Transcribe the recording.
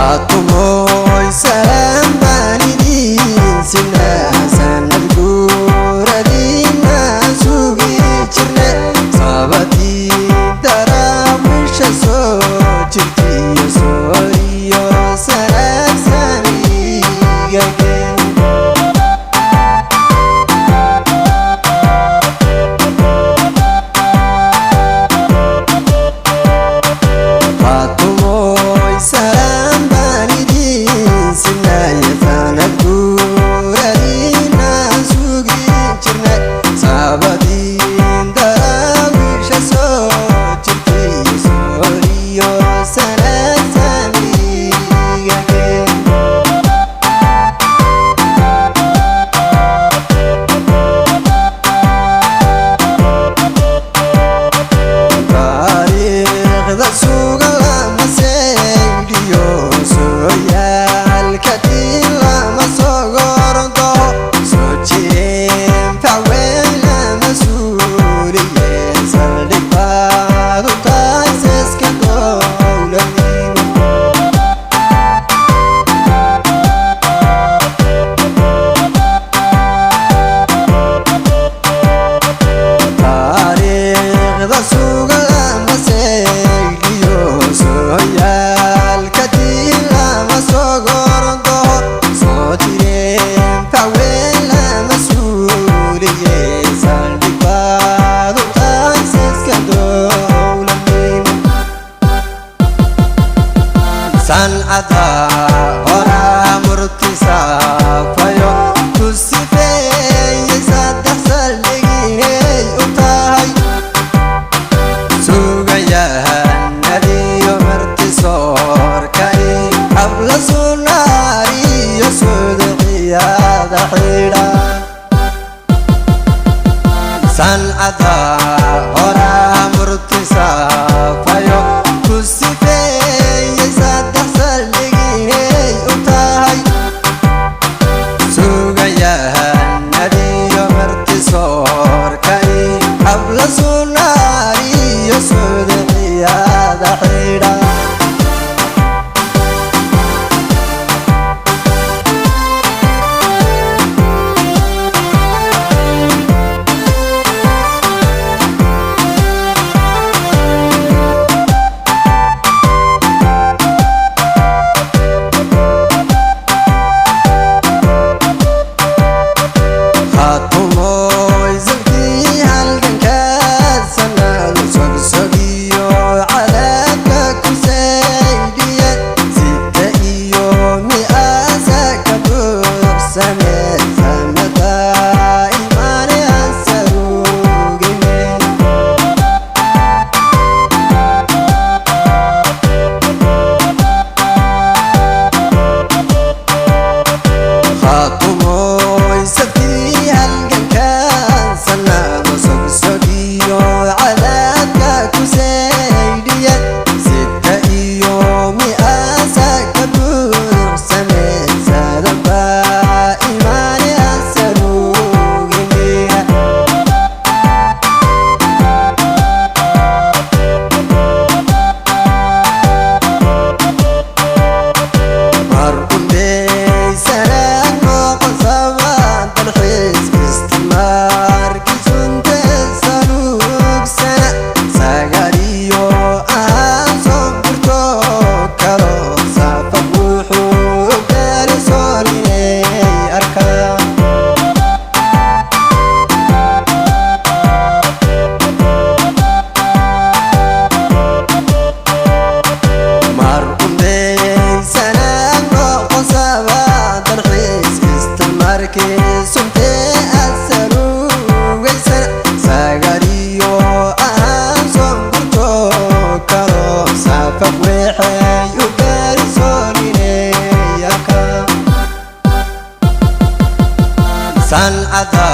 Atumoy salam banidin sina sanad guradina sugi jirne sabati darawisha so jirti soyo sanad saniga Atumoy salam banidin sina sanad guradina sugi jirne sabati darawisha so jirti soyo sanad saniga taariikhda sugan lama seegdiyo sooyaal kadib lama soo gordo soo jireen facweyn lama suuliye saldhig baad u tahay seeska dowladnimo taariikhda sugan lama seegdiyo sooyaal kadib lama soo gordo soo jireen facweyn lama suuliye saldhig baad u tahay seeska dowladnimo sancada horaa murtisa fayo ku sifeeyey saddex saldhiginay u tahay sugayahanadiyo martisoorkay habla sunaariyo sudqiyada xidha sancada horaa murtisa fayo ku sifeeyey saddex saldhiginay u tahay sugayahanadiyo martisoorkay habla sunaariyo sudqiyada xidha Atumoy zalkii halgankaad sanad sogsogiyo cadaabka ku saydhiye sita iyo mi'aasa ka buuxsame samada imaane ansarugine Atumoy zalkii halgankaad sanad sogsogiyo cadaabka ku saydhiye sita iyo mi'aasa ka buuxsame sadaba imaane ansarugine mar undeysanaan noqonsaba dalxiis isticmaarki sunte sanuugsana sagariyo aan soo gurto kalo safab wuxuu gaari soolinay arkaa mar undeysanaan noqonsaba dalxiis isticmaarki sunte asarugaysana sagariyo aan soo gurto kalo safab weexay u gaari soolinay arkaa sancada